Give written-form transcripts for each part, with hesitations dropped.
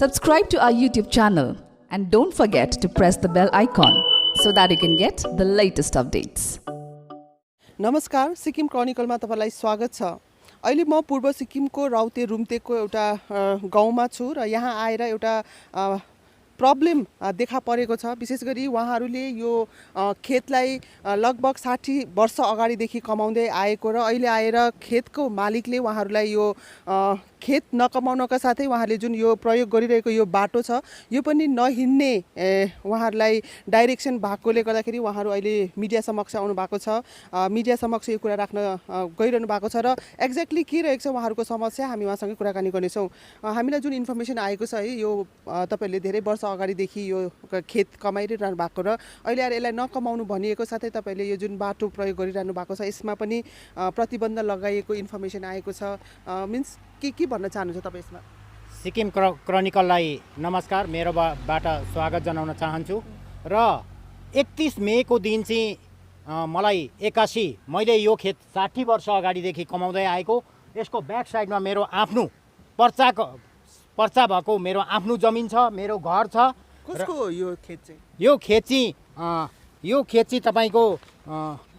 Subscribe to our YouTube channel and don't forget to press the bell icon so that you can get the latest updates. नमस्कार, सिक्किम क्रोनिकलमा तपाईलाई स्वागत छ। अहिले म पूर्व सिक्किमको राउते रुम्तेको एउटा गाउँमा छु र यहाँ आएर एउटा प्रब्लम देखा परेको छ। विशेष गरी उहाँहरूले यो खेतलाई लगभग 60 वर्ष अगाडिदेखि कमाउँदै आएको र अहिले आएर खेतको मालिकले उहाँहरूलाई यो खेत नकमाउनका साथै उहाँहरूले जुन यो प्रयोग गरिरहेको यो बाटो छ यो पनि नहिन्ने उहाँहरूलाई डाइरेक्सन भएकोले गर्दाखेरि उहाँहरू अहिले मिडिया समक्ष आउनु भएको छ। मिडिया समक्ष यो कुरा राख्न गइरहनु भएको छ र एक्ज्याक्टली के रहेको छ उहाँहरूको समस्या हामी उहाँसँग कुराकानी गर्नेछौँ। हामीलाई जुन इन्फर्मेसन आएको छ है, यो तपाईहरूले धेरै वर्ष अगाडिदेखि यो खेत कमाइरहनु भएको र अहिले आएर यसलाई नकमाउनु भनिएको साथै तपाईँले यो जुन बाटो प्रयोग गरिरहनु भएको छ यसमा पनि प्रतिबन्ध लगाइएको इन्फर्मेसन आएको छ। मिन्स के भन्न चाहनुहुन्छ तपाईँ यसमा? सिक्किम क्रोनिकललाई नमस्कार, मेरोबाट स्वागत जनाउन चाहन्छु। र 31 मेको दिन चाहिँ मलाई 81 मैले यो खेत 60 वर्ष अगाडिदेखि कमाउँदै आएको। यसको ब्याक साइडमा मेरो आफ्नो पर्चा भएको मेरो आफ्नो जमिन छ, मेरो घर छ। कसको यो खेत चाहिँ? यो खेत चाहिँ तपाईँको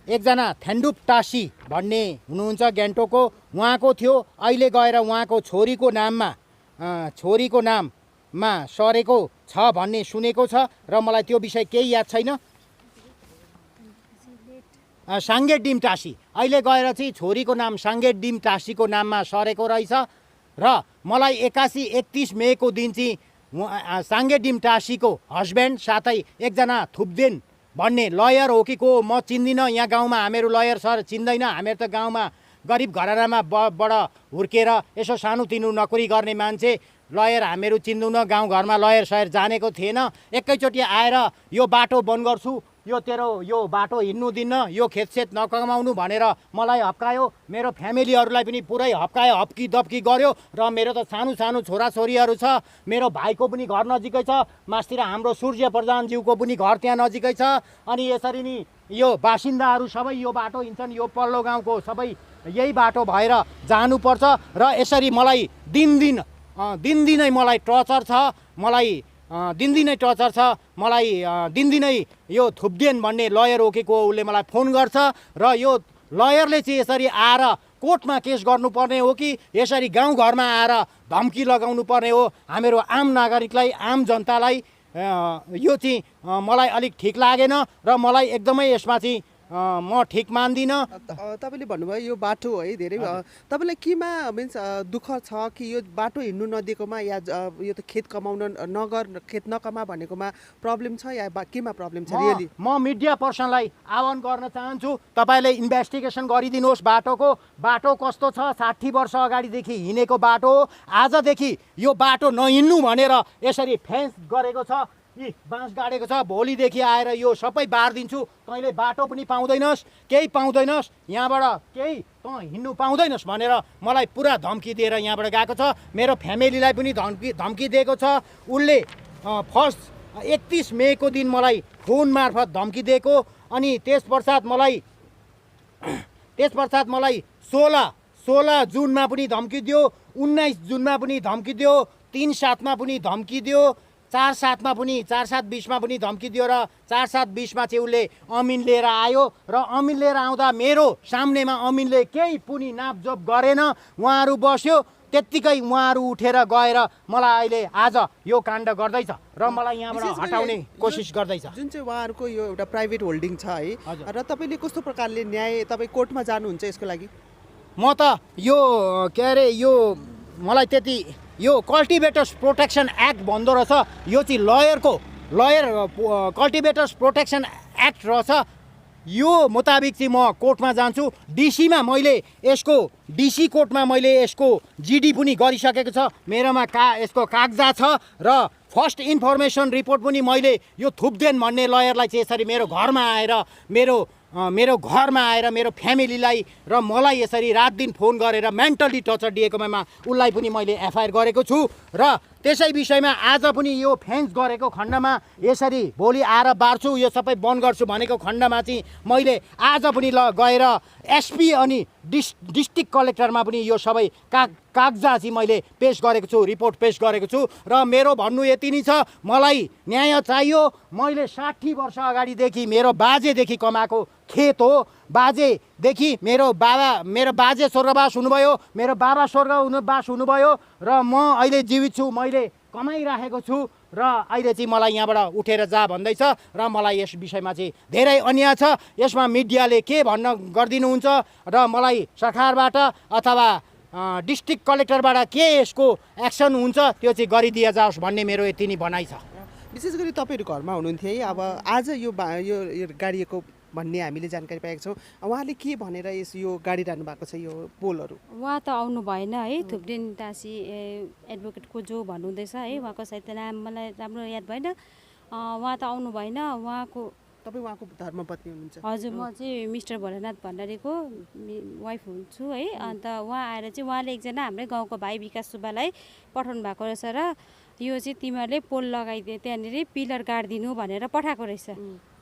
एकजना थेन्डुप टासी भन्ने हुनुहुन्छ गान्तोकको, उहाँको थियो। अहिले गएर उहाँको छोरीको नाममा सरेको छ भन्ने सुनेको छ र मलाई त्यो विषय केही याद छैन। साङ्गे डिम टासी अहिले गएर चाहिँ छोरीको नाम साङ्गे डिम टासीको नाममा सरेको रहेछ र मलाई 31 मेको दिन चाहिँ साङ्गे डिम टासीको हस्बेन्ड साथै एकजना थुप्देन भन्ने लयर हो कि को म चिन्दिनँ। यहाँ गाउँमा हामीहरू लयर सर चिन्दैन। हामीहरू त गाउँमा गरिब घरानामा बड हुर्केर यसो सानोतिनो नोकरी गर्ने मान्छे, लयर हामीहरू चिन्दैनौँ। गाउँघरमा लयर सयर जानेको थिएन। एकैचोटि आएर यो बाटो बन्द गर्छु, यो तेरो यो बाटो हिँड्नु दिन्न, यो खेतसेत नकमाउनु भनेर मलाई हप्कायो। मेरो फ्यामिलीहरूलाई पनि पुरै हप्कायो, हप्की दप्की गर्यो। र मेरो त सानो सानो छोराछोरीहरू छ। मेरो भाइको पनि घर नजिकै छ, मास्तिर हाम्रो सूर्य प्रधानज्यूको पनि घर त्यहाँ नजिकै छ। अनि यसरी नै यो बासिन्दाहरू सबै यो बाटो हिँड्छन्। यो पल्लो गाउँको सबै यही बाटो भएर जानुपर्छ र यसरी मलाई दिनदिनै मलाई टर्चर छ। मलाई दिनदिनै यो थुप्देन भन्ने लयर हो कि को उसले मलाई फोन गर्छ र यो लयरले चाहिँ यसरी आएर कोर्टमा केस गर्नुपर्ने हो कि यसरी गाउँघरमा आएर धम्की लगाउनु पर्ने हो हामीहरू आम नागरिकलाई, आम जनतालाई। यो चाहिँ मलाई अलिक ठिक लागेन र मलाई एकदमै यसमा चाहिँ म ठिक मान्दिनँ। तपाईँले भन्नुभयो यो बाटो है धेरै तपाईँलाई केमा मिन्स दुःख छ कि यो बाटो हिँड्नु नदिएकोमा या यो त खेत कमाउन खेत नकमा भनेकोमा प्रब्लम छ या केमा प्रब्लम छ? रियली म मिडिया पर्सनलाई आह्वान गर्न चाहन्छु, तपाईँले इन्भेस्टिगेसन गरिदिनुहोस्। बाटो कस्तो छ? 60 वर्ष अगाडिदेखि हिँडेको बाटो हो। आजदेखि यो बाटो नहिँड्नु भनेर यसरी फेन्स गरेको छ, बाँस गाडेको छ। भोलिदेखि आएर यो सबै बारिदिन्छु, तैँले बाटो पनि पाउँदैनस्, केही पाउँदैनस्, यहाँबाट केही तँ हिँड्नु पाउँदैनस् भनेर मलाई पुरा धम्की दिएर यहाँबाट गएको छ। मेरो फ्यामिलीलाई पनि धम्की दिएको छ उसले। फर्स्ट 31 मेको दिन मलाई फोन मार्फत धम्की दिएको। अनि त्यस पश्चात मलाई 16 जुनमा पनि धम्की दियो, 19 जुनमा पनि धम्की दियो, 3/7 पनि धम्की दियो, 4/7 पनि धम्की दियो र 4/7 चाहिँ उसले अमिन लिएर आयो र अमिन लिएर आउँदा मेरो सामनेमा अमिनले केही पनि नापजोप गरेन। उहाँहरू बस्यो, त्यत्तिकै उहाँहरू उठेर गएर मलाई अहिले आज यो काण्ड गर्दैछ र मलाई यहाँबाट हटाउने कोसिस गर्दैछ। जुन चाहिँ उहाँहरूको यो एउटा प्राइभेट होल्डिङ छ है, र तपाईँले कस्तो प्रकारले न्याय तपाईँ कोर्टमा जानुहुन्छ यसको लागि? म त यो के अरे यो मलाई त्यति यो कल्टिभेटर्स प्रोटेक्सन एक्ट भन्दो रहेछ। यो चाहिँ लयर कल्टिभेटर्स प्रोटेक्सन एक्ट रहेछ। यो मुताबिक चाहिँ म कोर्टमा जान्छु। डिसी कोर्टमा मैले यसको जिडी पनि गरिसकेको छ। मेरोमा यसको कागजात छ र फर्स्ट इन्फर्मेसन रिपोर्ट पनि मैले यो थुप्देन भन्ने लयरलाई चाहिँ यसरी मेरो घरमा आएर मेरो फ्यामिलीलाई र मलाई यसरी रात दिन फोन गरेर मेन्टली टर्चर दिएकोमा उसलाई पनि मैले एफआइआर गरेको छु। र त्यसै विषयमा आज पनि यो फेन्स गरेको खण्डमा यसरी भोलि आएर बार्छु यो सबै बन्द गर्छु भनेको खण्डमा चाहिँ मैले आज पनि गएर एसपी अनि डिस्ट्रिक्ट कलेक्टरमा पनि यो सबै कागजात चाहिँ मैले पेश गरेको छु, रिपोर्ट पेश गरेको छु। र मेरो भन्नु यति नै छ, मलाई न्याय चाहियो। मैले 60 वर्ष अगाडिदेखि मेरो बाजेदेखि कमाएको खेत हो। बाजेदेखि मेरो बाजे स्वर्गवास हुनुभयो, मेरो बाबा स्वर्गवास हुनुभयो र म अहिले जीवित छु। मैले कमाइराखेको छु र अहिले चाहिँ मलाई यहाँबाट उठेर जा भन्दैछ र मलाई यस विषयमा चाहिँ धेरै अन्याय छ। यसमा मिडियाले के भन्न गरिदिनुहुन्छ र मलाई सरकारबाट अथवा डिस्ट्रिक्ट कलेक्टरबाट के यसको एक्सन हुन्छ त्यो चाहिँ गरिदिए जाओस् भन्ने मेरो यति नै भनाइ छ। विशेष गरी तपाईँहरू घरमा हुनुहुन्थ्यो है, अब आज यो गाडिएको भन्ने हामीले जानकारी पाएका छौँ। उहाँले के भनेर यो गाडिरहनु भएको छ यो पोलहरू? उहाँ त आउनु भएन है, थुप्रेन टासी एडभोकेटको जो भन्नुहुँदैछ है, उहाँको सायद नाम मलाई राम्रो याद भएन। उहाँ त आउनु भएन। तपाईँ उहाँको धर्मपत्नी हुनुहुन्छ? हजुर, म चाहिँ मिस्टर भोलेनाथ भण्डारीको वाइफ हुन्छु है। अन्त उहाँ आएर चाहिँ उहाँले एकजना हाम्रै गाउँको भाइ विकास सुब्बालाई पठाउनु भएको रहेछ र यो चाहिँ तिमीहरूले पोल लगाइदिए त्यहाँनिर पिलर गाडिदिनु भनेर पठाएको रहेछ।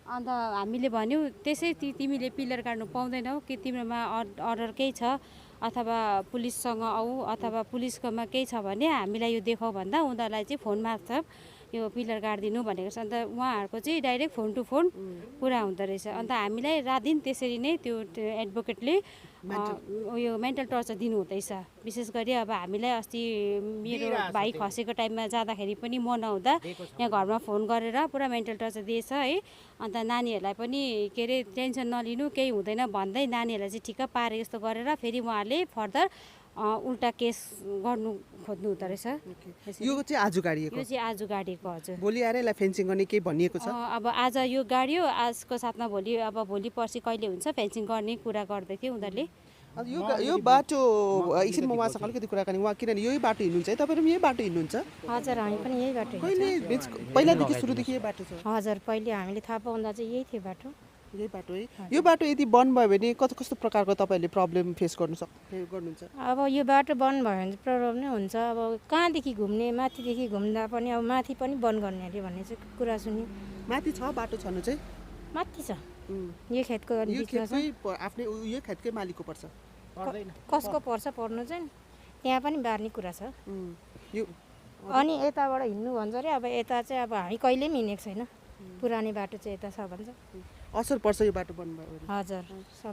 अन्त हामीले भन्यौँ त्यसै तिमीले पिलर गाड्नु पाउँदैनौ कि तिम्रोमा अर्डर केही छ अथवा पुलिससँग आऊ अथवा पुलिसकोमा केही छ भने हामीलाई यो देखाऊ भन्दा उनीहरूलाई चाहिँ फोन मार्फत यो पिलर गाडिदिनु भनेको छ। अन्त उहाँहरूको चाहिँ डाइरेक्ट फोन टु फोन कुरा हुँदो रहेछ। अन्त हामीलाई रात दिन त्यसरी नै त्यो एडभोकेटले यो मेन्टल टर्चर दिनु हुँदैछ। विशेष गरी अब हामीलाई अस्ति मेरो भाइ खसेको टाइममा जाँदाखेरि पनि म नहुँदा यहाँ घरमा फोन गरेर पुरा मेन्टल टर्चर दिएछ है। अन्त नानीहरूलाई पनि के अरे टेन्सन नलिनु केही हुँदैन भन्दै नानीहरूलाई चाहिँ ठिक्क पारे जस्तो गरेर फेरि उहाँहरूले फर्दर उल्टा केस गर्नु खोज्नु हुँदो रहेछ। यो चाहिँ आज गाडिएको? यो चाहिँ आज गाडिएको। हजुर, भोलि आएर यसलाई फेन्सिङ गर्ने केही भनिएको छ? अब आज यो गाडियो, आजको साथमा भोलि पर्सि कहिले हुन्छ फेन्सिङ गर्ने कुरा गर्दै थियो उनीहरूले। यो बाटो एकछिन म उहाँसँग अलिकति कुराकानी, उहाँ किनभने यही बाटो हिँड्नुहुन्छ है, तपाईँहरू पनि यही बाटो हिँड्नुहुन्छ? हजुर, हामी पनि यही बाटो कहिले पहिलादेखि सुरुदेखि यही बाटो छ? हजुर, पहिले हामीले थाहा पाउँदा चाहिँ यही थियो बाटो। यही बाटो है। यो बाटो यदि बन्द भयो भने कस्तो प्रकारको तपाईँहरूले प्रब्लम फेस गर्नुहुन्छ? अब यो बाटो बन्द भयो भने प्रब्लम नै हुन्छ। अब कहाँदेखि घुम्ने, माथिदेखि घुम्दा पनि अब माथि पनि बन्द गर्ने अरे भन्ने चाहिँ कुरा सुन्यो। माथि छ बाटो छनु चाहिँ? माथि छ, यो खेतको आफ्नै यो खेतकै मालिकको पर्छ? कसको पर्छ पर्नु चाहिँ त्यहाँ पनि बार्ने कुरा छ। यो अनि यताबाट हिँड्नु भन्छ अरे। अब यता चाहिँ अब हामी कहिले पनि हिँडेको छैन, पुरानो बाटो चाहिँ यता छ भन्छ। असर पर्छ यो बाटो बन्द भयो? हजुर,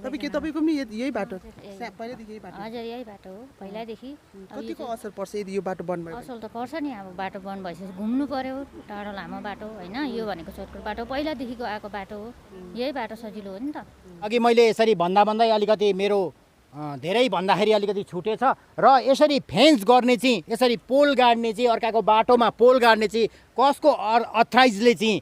तपाईँको पनि यही बाटो? पहिलादेखि यही बाटो? हजुर, यही बाटो हो पहिल्यैदेखि। कतिको असर पर्छ यदि यो बाटो बन्द भयो? असर त पर्छ नि, अब बाटो बन्द भइसकेपछि घुम्नु पर्यो, टाढो लामो बाटो होइन। यो भनेको सोटकट बाटो पहिलादेखिको आएको बाटो हो, यही बाटो सजिलो हो नि त। अघि मैले यसरी भन्दै अलिकति मेरो धेरै भन्दाखेरि अलिकति छुटेछ र यसरी फेन्स गर्ने चाहिँ, यसरी पोल गाड्ने चाहिँ, अर्काको बाटोमा पोल गाड्ने चाहिँ कसको अथराइजले चाहिँ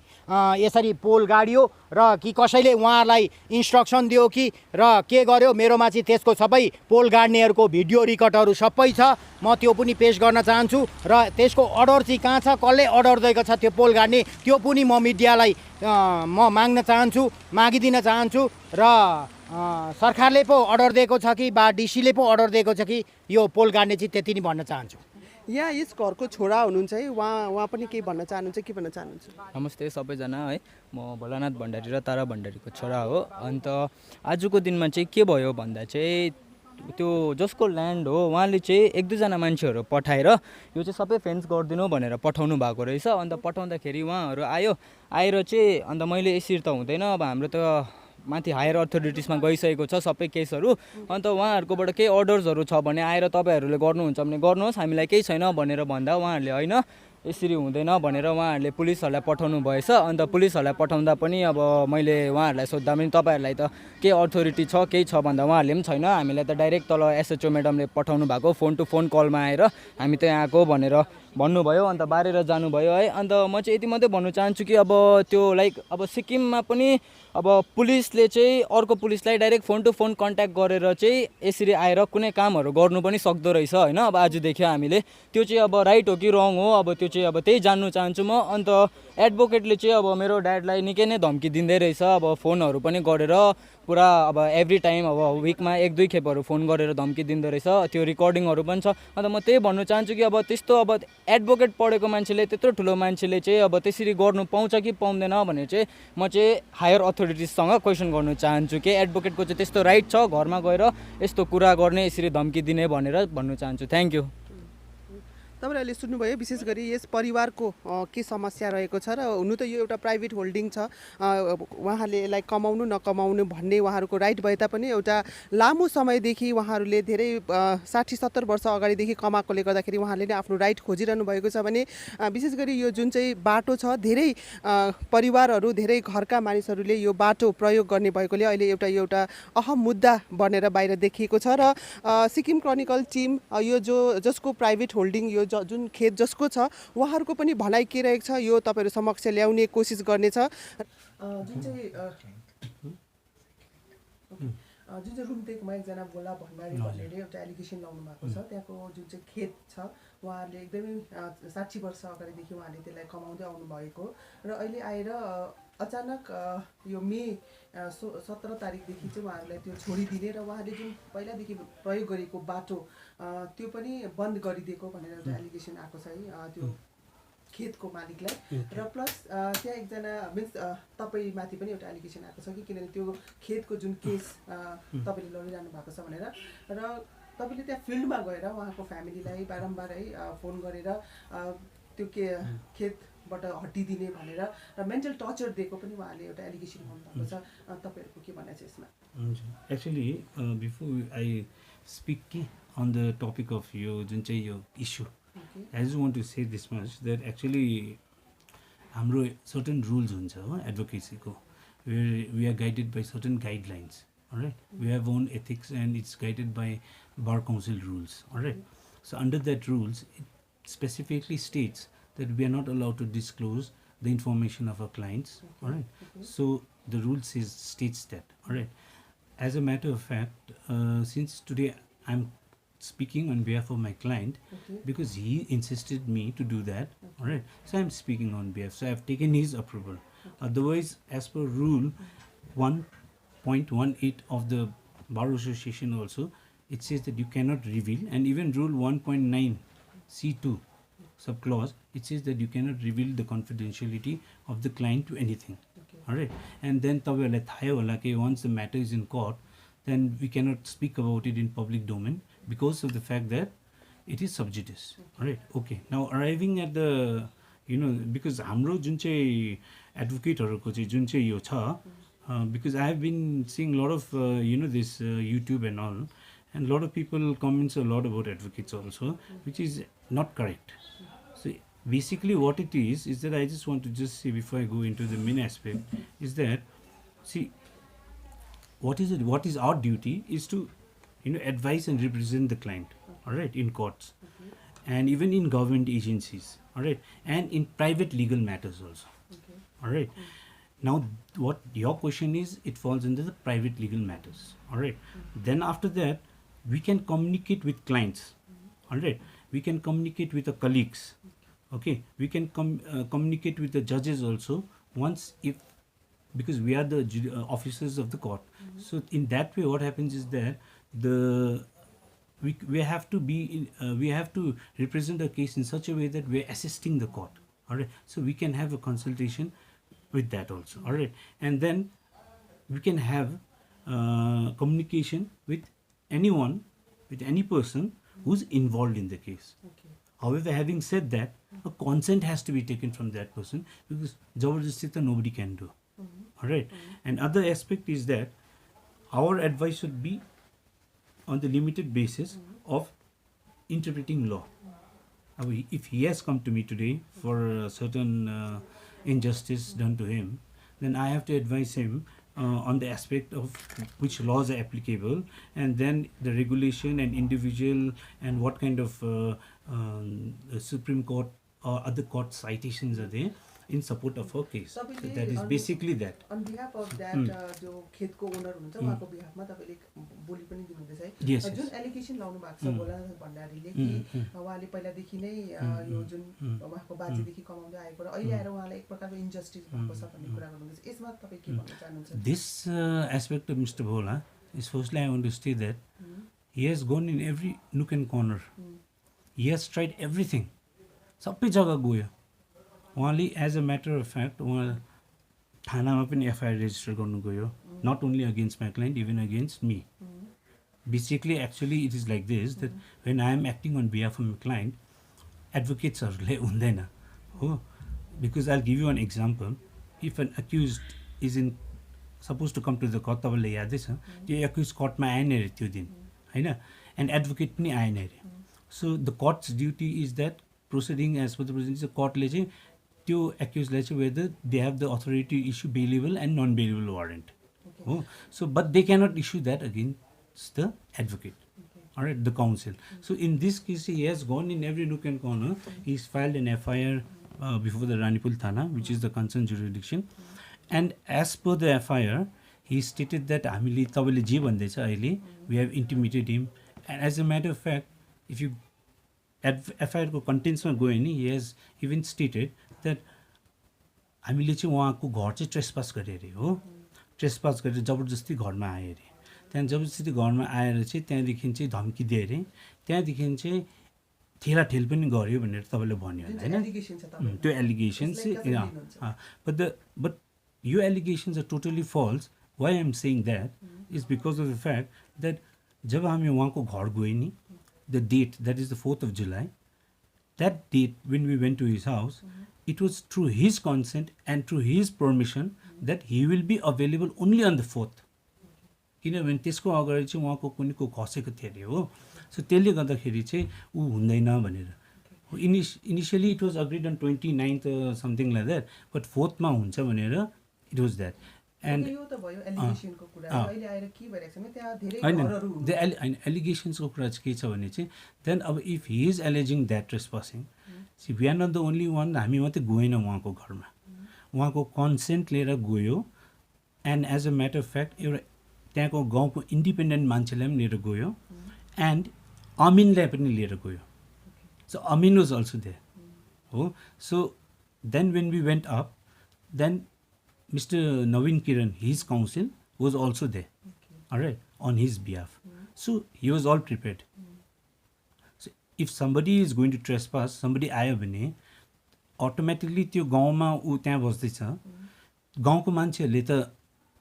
यसरी पोल गाडियो र कि कसैले उहाँहरूलाई इन्स्ट्रक्सन दियो कि र के गर्यो? मेरोमा चाहिँ त्यसको सबै पोल गाड्नेहरूको भिडियो रेकर्डहरू सबै छ। म त्यो पनि पेश गर्न चाहन्छु र त्यसको अर्डर चाहिँ कहाँ छ, कसले अर्डर दिएको छ त्यो पोल गाड्ने, त्यो पनि म मिडियालाई म माग्न चाहन्छु, मागिदिन चाहन्छु। र सरकारले पो अर्डर दिएको छ कि बा डिसीले पो अर्डर दिएको छ कि यो पोल गाड्ने चाहिँ त्यति नै भन्न चाहन्छु। यहाँ यस घरको छोरा हुनुहुन्छ है, उहाँ पनि केही भन्न चाहनुहुन्छ? के भन्न चाहनुहुन्छ? नमस्ते सबैजना है, म भोलानाथ भण्डारी र तारा भण्डारीको छोरा हो। अन्त आजको दिनमा चाहिँ के भयो भन्दा चाहिँ त्यो जसको ल्यान्ड हो उहाँले चाहिँ 1-2जना मान्छेहरू पठाएर यो चाहिँ सबै फेन्स गरिदिनु भनेर पठाउनु भएको रहेछ। अन्त पठाउँदाखेरि उहाँहरू आएर चाहिँ अन्त मैले यसरी त हुँदैन, अब हाम्रो त माथि हायर अथोरिटिजमा गइसकेको छ सबै केसहरू। अन्त उहाँहरूकोबाट केही अर्डर्सहरू छ भने आएर तपाईँहरूले गर्नुहुन्छ भने गर्नुहोस्, हामीलाई केही छैन भनेर भन्दा उहाँहरूले होइन यसरी हुँदैन भनेर उहाँहरूले पुलिसहरूलाई पठाउनु भएछ। अन्त पुलिसहरूलाई पठाउँदा पनि अब मैले उहाँहरूलाई सोद्धा पनि तपाईँहरूलाई त के अथोरिटी छ केही छ भन्दा उहाँहरूले पनि छैन, हामीलाई त डाइरेक्ट तल एसएचओ म्याडमले पठाउनु भएको, फोन टु फोन कलमा आएर हामी त यहाँको भनेर भन्नुभयो। अन्त बारेर जानुभयो है। अन्त म चाहिँ यति मात्रै भन्नु चाहन्छु कि अब त्यो अब सिक्किममा पनि अब पुलिसले चाहिँ अर्को पुलिसलाई direct phone to phone contact गरेर चाहिँ यसरी आएर कुनै कामहरू गर्नु पनि सक्दो रहेछ होइन। अब आज देख्यो हामीले, त्यो चाहिँ अब राइट हो कि रङ हो अब त्यो चाहिँ अब त्यही जान्नु चाहन्छु म। अन्त एडभोकेटले चाहिँ अब मेरो ड्याडलाई निकै नै धम्की दिँदै रहेछ, अब फोनहरू पनि गरेर पुरा अब एभ्री टाइम अब विकमा 1-2 खेपहरू फोन गरेर धम्की दिँदो रहेछ, त्यो रेकर्डिङहरू पनि छ। अन्त म त्यही भन्नु चाहन्छु कि अब त्यस्तो अब एडभोकेट पढेको मान्छेले, त्यत्रो ठुलो मान्छेले चाहिँ अब त्यसरी गर्नु पाउँछ कि पाउँदैन भनेर चाहिँ म चाहिँ हायर अथोरिटिजसँग क्वेसन गर्नु चाहन्छु कि एडभोकेटको चाहिँ त्यस्तो राइट छ घरमा गएर यस्तो कुरा गर्ने, यसरी धम्की दिने भनेर भन्नु चाहन्छु। Thank you. तपाईँले अहिले सुन्नुभयो विशेष गरी यस परिवारको के समस्या रहेको छ र हुनु त यो एउटा प्राइभेट होल्डिङ छ, उहाँले यसलाई कमाउनु नकमाउनु भन्ने उहाँहरूको राइट भए तापनि एउटा लामो समयदेखि उहाँहरूले धेरै 60-70 वर्ष अगाडिदेखि कमाएकोले गर्दाखेरि उहाँले नै आफ्नो राइट खोजिरहनु भएको छ भने विशेष गरी यो जुन चाहिँ बाटो छ धेरै परिवारहरू धेरै घरका मानिसहरूले यो बाटो प्रयोग गर्ने भएकोले अहिले यो एउटा अहम मुद्दा बनेर बाहिर देखिएको छ। र सिक्किम क्रोनिकल टिम यो जसको प्राइभेट होल्डिङ यो जुन खेत जसको छ उहाँहरूको पनि भनाइ के रहेको छ यो तपाईँहरू समक्ष ल्याउने कोसिस गर्नेछ। जुन चाहिँ रुम्तेकमा एकजना भोला भण्डारी भनेर एउटा एलिगेसन लाउनु भएको छ, त्यहाँको जुन चाहिँ खेत छ उहाँहरूले एकदमै 60 वर्ष अगाडिदेखि उहाँले त्यसलाई कमाउँदै आउनु भएको र अहिले आएर अचानक यो मे 17 तारिकदेखि चाहिँ उहाँहरूलाई त्यो छोडिदिने र उहाँले जुन पहिलादेखि प्रयोग गरेको बाटो त्यो पनि बन्द गरिदिएको भनेर एउटा एलिगेसन आएको छ है त्यो खेतको मालिकलाई। र प्लस त्यहाँ एकजना मिन्स तपाईँमाथि पनि एउटा एलिगेसन आएको छ कि किनभने त्यो खेतको जुन केस तपाईँले लडिरहनु भएको छ भनेर र तपाईँले त्यहाँ फिल्डमा गएर उहाँको फ्यामिलीलाई बारम्बार है फोन गरेर त्यो खेतबाट हटिदिने भनेर र मेन्टल टर्चर दिएको पनि उहाँले एउटा एलिगेसन गर्नुभएको छ। तपाईँहरूको के भनाइ छ यसमा? Actually before I speak on the topic of your issue, I just want to say this much that actually हाम्रो certain rules हुन्छ advocacy को, where we are guided by certain guidelines, all right? We have own ethics and it's guided by bar council rules, all right? So under that rules it specifically states that we are not allowed to disclose the information of our clients, all right? So the rule states that, all right? As a matter of fact, since today I'm speaking on behalf of my client because he insisted me to do that, all right? So I'm speaking on behalf, so I've taken his approval. Otherwise, as per rule 1.18 of the Bar Association also, it says that you cannot reveal, and even rule 1.9 C2 subclause, it says that you cannot reveal the confidentiality of the client to anything, all right? And then once the matter is in court, then we cannot speak about it in public domain because of the fact that it is sub judice, all right? Okay, now arriving at the, because hamro jun chai advocate haruko chai jun chai yo cha, because I have been seeing a lot of this YouTube and all, and a lot of people comments a lot about advocates also, which is not correct. So basically what it is that I just want to just say before I go into the main aspect is that, see, what is our duty is to advise and represent the client, all right, in courts and even in government agencies, all right, and in private legal matters also, all right. Now what your question is, it falls into the private legal matters, all right. Then after that we can communicate with clients, all right, we can communicate with the colleagues, okay, we can communicate with the judges also once, if because we are the officers of the court. So in that way what happens is that we have to be we have to represent the case in such a way that we are assisting the court, all right. So we can have a consultation with that also, all right, and then we can have communication with anyone, with any person who's involved in the case. However, having said that, a consent has to be taken from that person because jabardasti nobody can do, all right. And other aspect is that our advice should be on the limited basis of interpreting law. If he has come to me today for a certain injustice done to him, then I have to advise him on the aspect of which laws are applicable, and then the regulation and individual and what kind of Supreme Court or other court citations are there. in support of her case. So तपाईँले that is basically that. on behalf of that जो खेतको owner हुनुहुन्छ उहाँको बिहाफमा तपाईँले बोली पनि दिनुहुँदैछ है Yes, जुन एलिगेसन लाउनु भएको छ भोलानाथ भण्डारीले कि उहाँले पहिलादेखि नै यो जुन उहाँको बाजेदेखि कमाउँदै आएको र अहिले आएर उहाँलाई एक प्रकारको इन्जस्टिस भएको छ भन्ने कुरा गर्नुहुँदैछ यसमा तपाईँ के भन्न चाहनुहुन्छ This aspect of Mr. Bhola is firstly I want to state that he has gone in every nook and corner. He has tried everything. सबै जग्गा गयो उहाँले as a matter of fact उहाँ थानामा पनि एफआइआर रेजिस्टर गर्नु गयो not only against my client even against me basically actually it is like this that when I am acting on behalf of my client एडभोकेट्सहरूले हुँदैन हो because I give you an example if an accused is in suppose to come to the court तपाईँलाई यादै छ त्यो accuse कोर्टमा आएन अरे त्यो दिन होइन एन्ड एडभोकेट पनि आएन अरे so the court's duty is that proceeding as per the proceeding कोर्टले चाहिँ त्यो एक्युजलाई चाहिँ whether they have the authority issue bailable and non bailable warrant हो so but they cannot issue that against the advocate alright the council. So in this case he has gone in every nook and corner. He's filed an FIR before the Ranipul Thana, which is the concerned jurisdiction, and as per the FIR he stated that हामीले तपाईले जे भन्दैछ अहिले we have intimated him, and as a matter of fact if you FIR को contents मा गयो नि he has even stated that हामीले चाहिँ उहाँको घर चाहिँ ट्रेसपास गरे अरे हो ट्रेसपास गरेर जबरजस्ती घरमा आए अरे त्यहाँ जबरजस्ती घरमा आएर चाहिँ त्यहाँदेखि चाहिँ धम्की दिए अरे त्यहाँदेखि चाहिँ ठेलाठेल पनि गर्यो भनेर तपाईँले भन्यो होइन त्यो एलिगेसन चाहिँ बट यो allegations are totally false why I am saying that is because of the fact that जब हामी उहाँको घर गयो नि the date that is the 4th of July that date when we went to his house it was through his consent and through his permission that he will be available only on the 4th किनभने त्यसको अगाडि चाहिँ उहाँको कुनै को खसेको थियो अरे हो सो त्यसले गर्दाखेरि चाहिँ ऊ हुँदैन भनेर initially it was agreed on 29th something like that but 4th मा हुन्छ भनेर इट वाज द्याट एन्ड होइन एलिगेसन्सको कुरा चाहिँ के छ भने चाहिँ देन अब if he is alleging that trespassing see we are not the only one हामी मात्रै गएन उहाँको घरमा उहाँको कन्सेन्ट लिएर गयो and as a matter of fact एउटा त्यहाँको गाउँको इन्डिपेन्डेन्ट मान्छेलाई पनि लिएर गयो एन्ड अमिनलाई पनि लिएर गयो so amin was also there हो so then when we went up then Mr. Navin Kiran, his counsel, was also there, all right, on his behalf. So he was all prepared. So if somebody is going to trespass, somebody आयो भने automatically त्यो गाउँमा ऊ त्यहाँ बस्दैछ गाउँको मान्छेहरूले त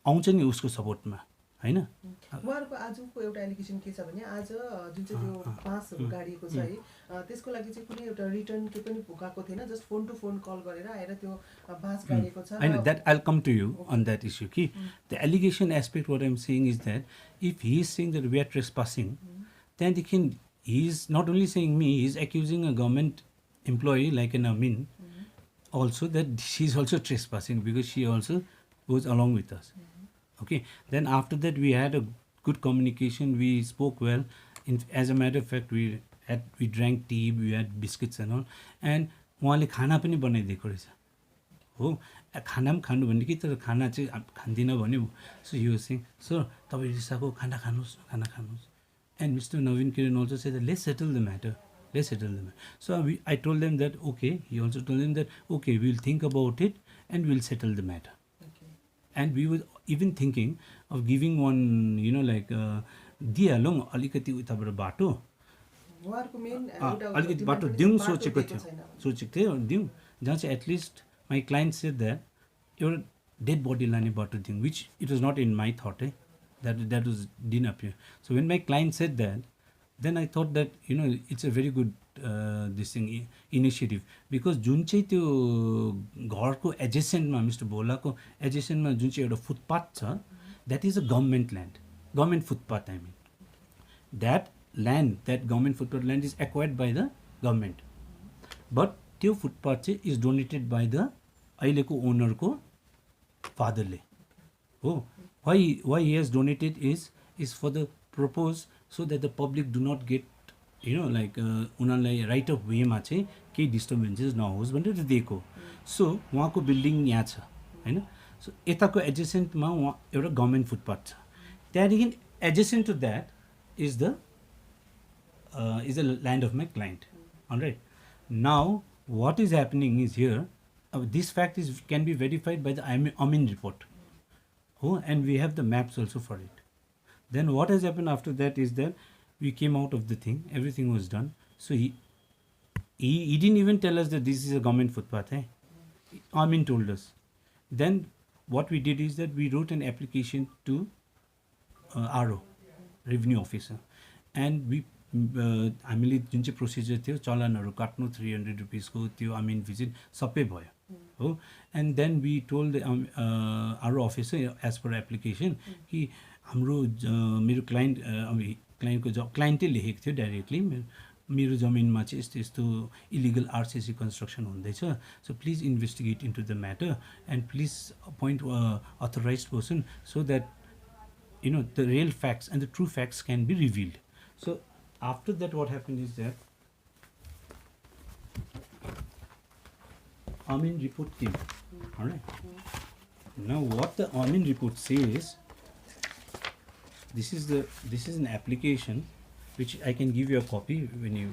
आउँछ नि उसको सपोर्टमा हैन उहाँहरुको आजको एउटा एलिगेसन के छ भने आज जुन चाहिँ त्यो बाँसहरु गाडिएको छ है त्यसको लागि चाहिँ कुनै एउटा रिटर्न के पनि भुकाएको थिएन just phone to phone call गरेर आएर त्यो बाँस गाडिएको छ हैन that I will come to you on that issue कि the allegation aspect what I am saying is that if he is saying that we are trespassing त्यहाँदेखि he is not only saying me he is accusing a government employee like an अमिन also that she is also trespassing because she also goes along with us. Okay, then after that we had a good communication, we spoke well. As a matter of fact, we drank tea, we had biscuits and all, and उहाँले खाना पनि बनाइदिएको रहेछ हो खाना पनि खानु भन्ने कि तर खाना चाहिँ खाँदिनँ भन्यो सो यो सिङ सर तपाईँ रिसाको खाना खानुहोस् and mister Naveen Kiran also said that let's settle the matter. So I told them that okay, he also told them that okay, we'll think about it and we'll settle the matter. Okay. And we were even thinking of giving one, like dialong alikati utaबाट बाटो उहाँहरुको main अलिकति बाटो दिउँ सोचेको थियो दिउँ जहाँ चाहिँ at least my client said that एउटा डेड बडी लाने बाटो दिउँ which it was not in my thought that was didn't appear. So when my client said that, then I thought that it's a very good this thing initiative because जुन चाहिँ त्यो घरको एजेसेन्टमा mister भोलाको एजेसेन्टमा जुन चाहिँ एउटा फुटपाथ छ that is a government land government footpath I mean that government footpath land is acquired by the government but त्यो footpath चाहिँ इज डोनेटेड बाई द अहिलेको ओनरको फादरले हो why he has donated is for the purpose so that the public do not get like उनीहरूलाई right of वेमा चाहिँ केही disturbances नहोस् भनेर दिएको. सो उहाँको बिल्डिङ यहाँ छ होइन. सो यताको एडजेसेन्टमा उहाँ एउटा गभर्मेन्ट फुटपाथ छ. त्यहाँदेखि adjacent to that is the land of my client. Alright. Now what is happening is here, this fact can be verified by the Amin report. Oh, and we have the maps also for it. Then what has happened after that is that we came out of the thing, everything was done. So he didn't even tell us that this is a government footpath. Amin told us. Then what we did is that we wrote an application to RO, revenue officer, and we हामीले जुन चाहिँ procedure थियो चलानहरू काट्नु 300 रुपिसको त्यो Amini visit सबै भयो हो. And then we told आरो अफिसर एज पर एप्लिकेसन कि हाम्रो मेरो क्लाइन्टको क्लाइन्टै लेखेको थियो डाइरेक्टली मेरो जमिनमा चाहिँ यस्तो यस्तो इलिगल आरसिसी कन्स्ट्रक्सन हुँदैछ. So please investigate into the matter and please appoint authorize person so that the real facts and the true facts can be revealed. So after that what happened is that Amin report came. All right. Now what the Amin report says, this is an application which I can give you a copy when you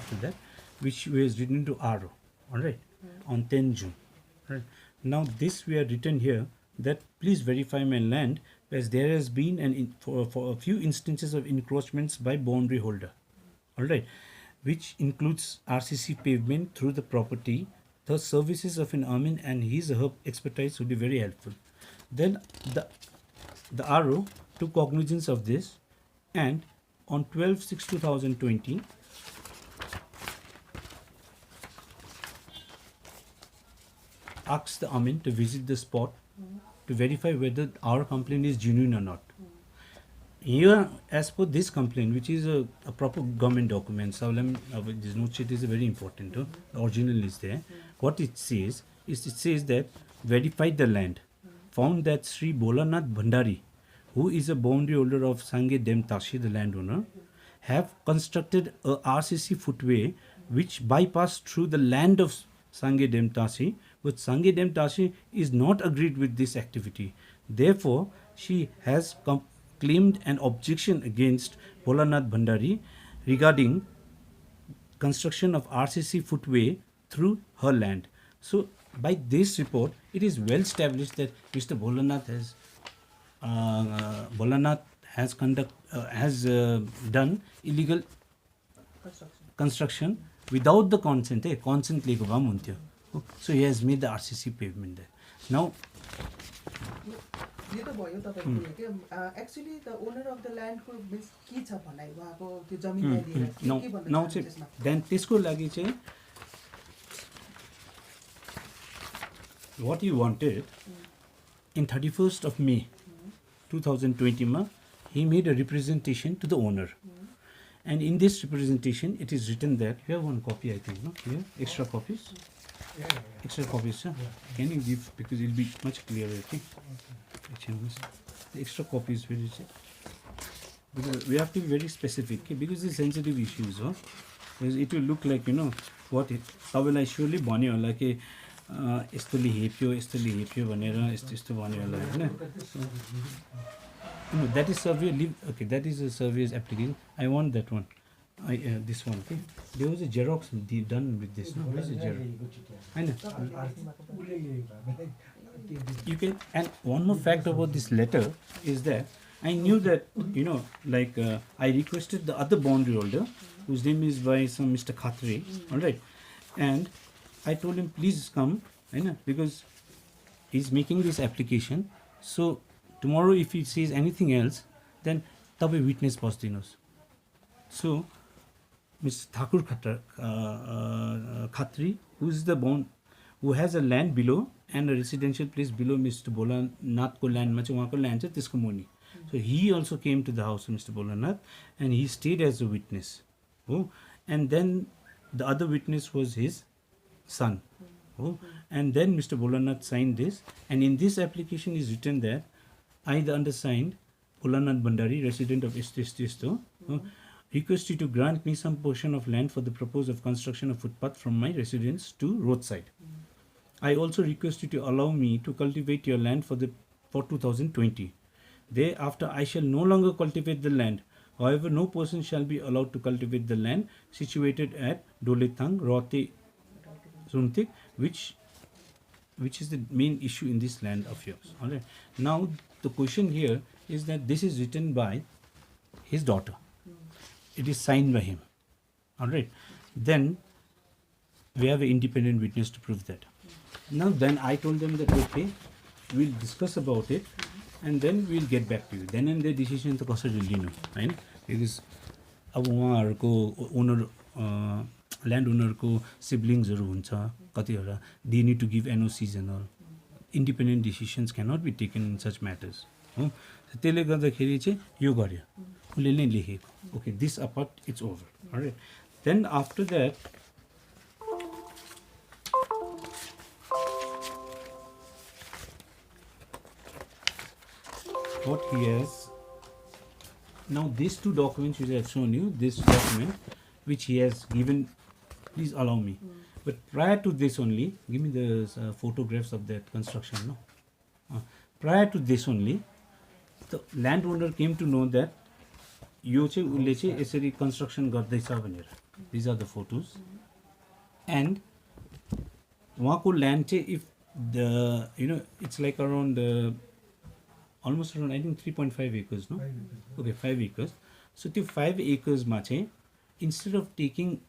after that, which was written to RO. All right. On 10 June. Right. Now this we are written here that please verify my land, as there has been for a few instances of encroachments by boundary holder, all right, which includes RCC pavement through the property. The services of an Amin and his or her expertise would be very helpful. Then the RO took cognizance of this, and on 12/6/2020 asked the Amin to visit the spot to verify whether our complaint is genuine or not. Here, as per this complaint, which is a proper government document, this note sheet is very important. The original is there. What it says is, it says that verified the land, found that Sri Bolanath Bhandari, who is a boundary holder of Sange Dem Tashi, the landowner, have constructed a RCC footway which bypassed through the land of Sange Dem Tashi, but Sange Dem Tashi is not agreed with this activity. Therefore, she has claimed an objection against Bolanath Bhandari regarding construction of RCC footway through her land. So, by this report, it is well established that Mr. Bolanath has done illegal construction without the consent. Consent लिएको भए पनि हुन्थ्यो. So he has made the RCC pavement there. Now, यो त भयो तपाईको के actually the owner of the land को मिन्स के छ भन्नाइ उहाँको त्यो जमिन दिएर के भन्नु now चाहिँ then त्यसको लागि चाहिँ what he wanted in 31st of May 2020 ma he made a representation to the owner. And in this representation, it is written that you have one copy, I think, no? Here, extra copies. Extra copies, sir. Can you give, because it will be much clearer, okay? The extra copies, where is it? Because we have to be very specific, okay? Because it's sensitive issues, huh? Because it will look like, what it. Tabelai surely भन्यो होला कि यस्तोले हेप्यो भनेर यस्तो भन्यो होला हैन. No, that is survey. Okay, that is a survey's application. I want that one. This one. Okay. There was a Xerox done with this. No, where is the Xerox? I know. You can. And one more fact about this letter is that I knew that I requested the other boundary holder, whose name is by some Mr. Khatre. All right, and I told him please come, because he's making this application. So tomorrow if he says anything else, then tapai witness basidinuस्. So Mr. Thakur Khatri, who has a land below and a residential place below Mr. Bolanath ko land ma chai uहाँको land छ त्यसको मुनि. So he also came to the house of Mr. Bolanath and he stayed as a witness. Oh, and then the other witness was his son. Oh, and then Mr. Bolanath signed this, and in this application is written that I, the undersigned, Bolanath Bhandari, resident of Isto, request you to grant me some portion of land for the purpose of construction of footpath from my residence to roadside. I also request you to allow me to cultivate your land for 2020. Thereafter, I shall no longer cultivate the land. However, no person shall be allowed to cultivate the land situated at Dolethang, Rote, Rumtik, which is the main issue in this land of yours. All right. Now, the question here is that this is written by his daughter. It is signed by him. All right. Then we have an independent witness to prove that. Now, then I told them that okay, we'll discuss about it and then we'll get back to you. Then and the decision to कसरी लिनु हैन because अब उहाँहरुको owner land ओनरको सिब्लिङ्सहरु हुन्छ कतिवटा they need to give NOCs and all independent decisions can not be taken in such matters हो त्यसले गर्दाखेरि चाहिँ यो गर्यो उसले नै लेखेको okay this apart it's over right then after that what he has now, these two documents which I have shown you, this document which he has given, please allow me, but prior to this only, give me the photographs of that construction. No, prior to this only, the landowner came to know that यो चाहिँ उसले चाहिँ यसरी construction गर्दैछ भनेर. These are the photos, and उहाँको land चाहिँ if the it's like around almost around I think 3.5 acres, no? Okay, 5 acres. So the 5 acres mache, instead of taking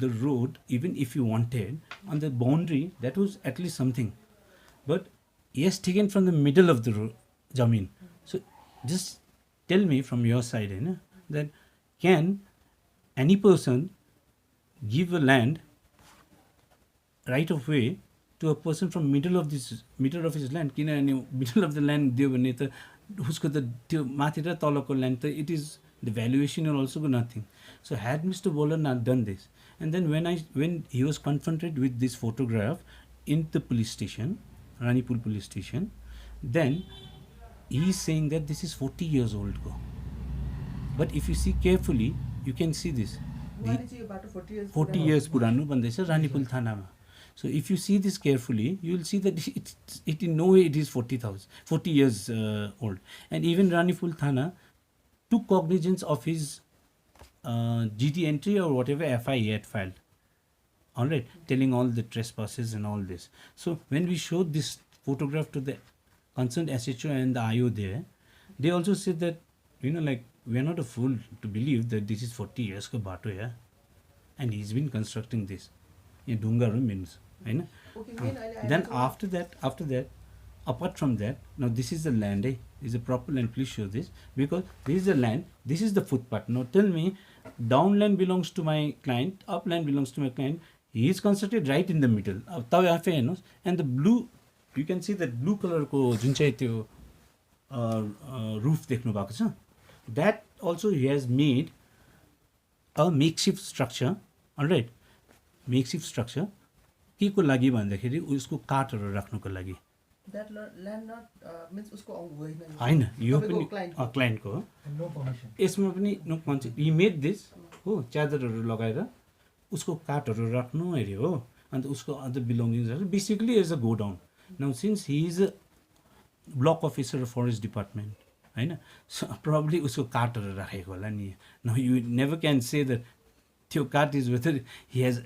the road, even if you wanted, on the boundary, that was at least something. But he has taken from the middle of the road, Jamin. So just tell me from your side, that can any person give a land right of way to a person from middle of his land? किनभने middle of the land दियो भने त उसको त त्यो माथि र तलको land त it is the valuation will also go nothing. So had Mr. Bowler not done this, and then when he was confronted with this photograph in the police station, Ranipul police station, then he is saying that this is 40 years old ago. But if you see carefully, you can see this. 40 years पुरानो भन्दैछ Ranipul थानामा. So if you see this carefully, you will see that it in no way it is 40 years old. And even Ranipul Thana took cognizance of his GT entry or whatever FI he had filed. All right, telling all the trespasses and all this. So when we showed this photograph to the concerned SHO and the IO there, they also said that, like, we are not a fool to believe that this is 40 years ko bato ya, and he's been constructing this. In Dungaru means, then after that, apart from that, now this is the land, this is a proper land, please show this, because this is the land, this is the footpath. Now tell me, downland belongs to my client, upland belongs to my client, he is constructed right in the middle, and the blue, you can see that blue color ko जुन चाहिँ त्यो roof देख्नु भएको छ, that also he has made a makeshift structure, alright, makeshift structure के को लागि भन्दाखेरि उसको काठहरु राख्नुको लागि. That land not means उसको होइन हैन, यो पनि क्लाइन्ट को हो. No permission. यसमा पनि no concept. He made this हो, च्यादरहरु लगाएर उसको काठहरु राख्नु हेर्यो हो, अनि उसको other बिलोङ्गिङ्सहरु basically is a go down. Now since he is a block officer of forest department, हैन, so probably उसको काठहरु राखेको होला नि. Now you never can say that त्यो काठ is whether he has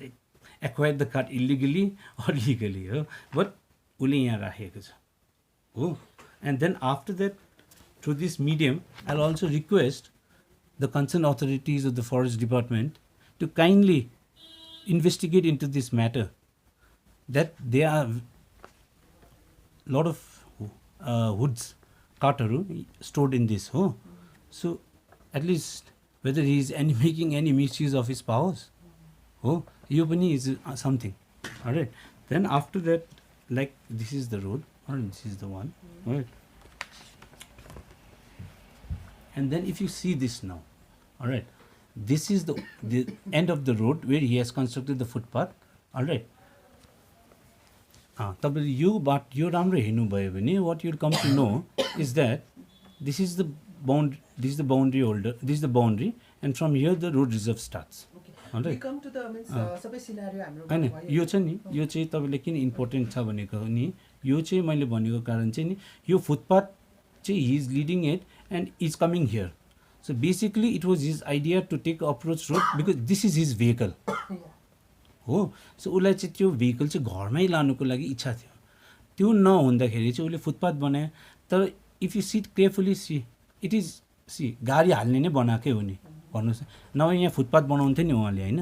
acquired the card illegally or legally, but उसले यहाँ राखेको छ हो. And then after that, through this medium, I'll also request the concerned authorities of the forest department to kindly investigate into this matter, that there are lot of woods काठहरु stored in this हो. So at least whether he is making any misuse of his powers, oh, यो पनि is something. All right. Then after that, like this is the road, or this is the one, right? And then if you see this now, all right, this is the end of the road where he has constructed the footpath, all right. तपाईले यो राम्रो हेर्नु भयो भने what you'll come to know is that this is the boundary, this is the boundary holder, this is the boundary, and from here the road reserve starts. We come to the means सबै scenario हाम्रो होइन भयो। यो चाहिँ नि यो चाहिँ तपाईँले किन इम्पोर्टेन्ट छ भनेको नि यो चाहिँ मैले भनेको कारण चाहिँ नि यो फुटपाथ चाहिँ he is leading it and is coming here so basically it was his idea to take approach road because this is his vehicle हो सो उसलाई चाहिँ त्यो भेहिकल चाहिँ घरमै लानुको लागि इच्छा थियो त्यो नहुँदाखेरि चाहिँ उसले फुटपाथ बनायो तर if you sit carefully see it is see गाडी हाल्ने नै बनाएकै हो नि भन्नुहोस् नभए यहाँ फुटपाथ बनाउँथ्यो नि उहाँले होइन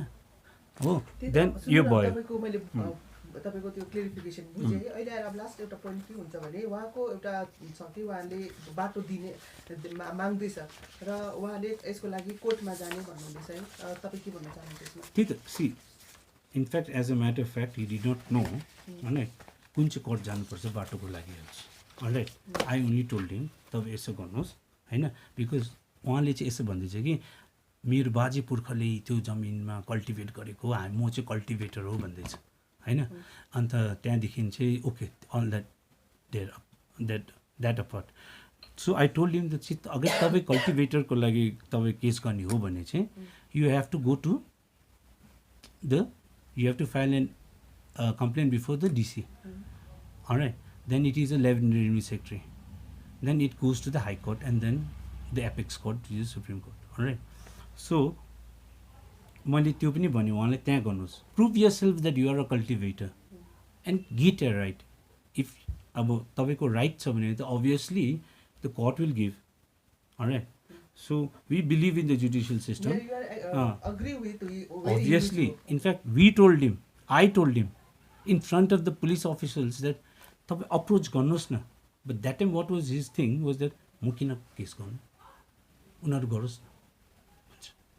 हो देन यो भयो तपाईको मैले तपाईको त्यो क्लियरिफिकेसन बुझेँ अहिले आएर अब लास्ट एउटा पोइन्ट के हुन्छ भने उहाँको एउटा छ कि उहाँले बाटो दिने माग्दैछ र उहाँले यसको लागि कोर्टमा जाने भन्नुहुँदैछ है तपाईँ के भन्न चाहनुहुन्छ यसमा त्यही त see in fact as a matter of fact he did not know होइन कुन चाहिँ कोर्ट जानुपर्छ बाटोको लागि right I only told him तपाईँ यसो गर्नुहोस् होइन बिकज उहाँले चाहिँ यसो भन्दैछ कि मेरो बाजे पुर्खाले त्यो जमिनमा कल्टिभेट गरेको म चाहिँ कल्टिभेटर हो भन्दैछ होइन अन्त त्यहाँदेखि चाहिँ okay all that apart so I told him the अगर तपाईँ कल्टिभेटरको लागि तपाईँ केस गर्ने हो भने चाहिँ you have to go to the you have to file a complaint before the DC. All right. Then it is a revenue secretary. Then it goes to the High Court and then the apex court, which is Supreme Court. All right. So, मैले त्यो पनि भने उहाँले त्यहाँ गर्नुहोस् prove yourself that you are a cultivator and get a right if अब तपाईँको right छ भने त obviously the court will give right So we believe in the judicial system. Agree with obviously. In fact, we told him, I told him, in front of the police officials that तपाईँ approach गर्नुहोस् न. But that time what was his thing was that म किन case गर्नु उनीहरू गरोस् न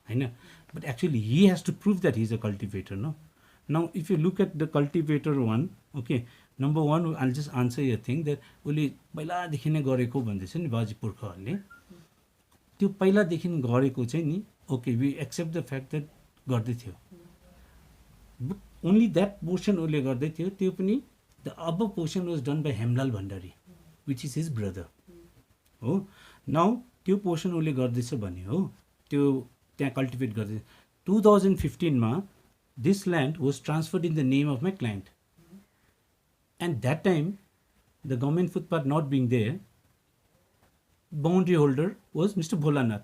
होइन but actually he has to prove that he is a cultivator no. Now if you look at the cultivator one, okay, number one I'll just answer your thing that उसले पहिलादेखि नै गरेको भन्दैछ नि बाजे पुर्खाहरूले त्यो पहिलादेखि गरेको चाहिँ नि okay we accept the fact that गर्दै थियो ओन्ली द्याट पोर्सन उसले गर्दै थियो त्यो पनि द अब portion was done by Hemlal Bhandari which is his brother हो नाउ त्यो पोर्सन उसले गर्दैछ भने हो त्यो त्यहाँ कल्टिभेट गर्दै 2015 this land was transferred in the name of my client and that time the government footpath not being there boundary holder was Mr. Bholanath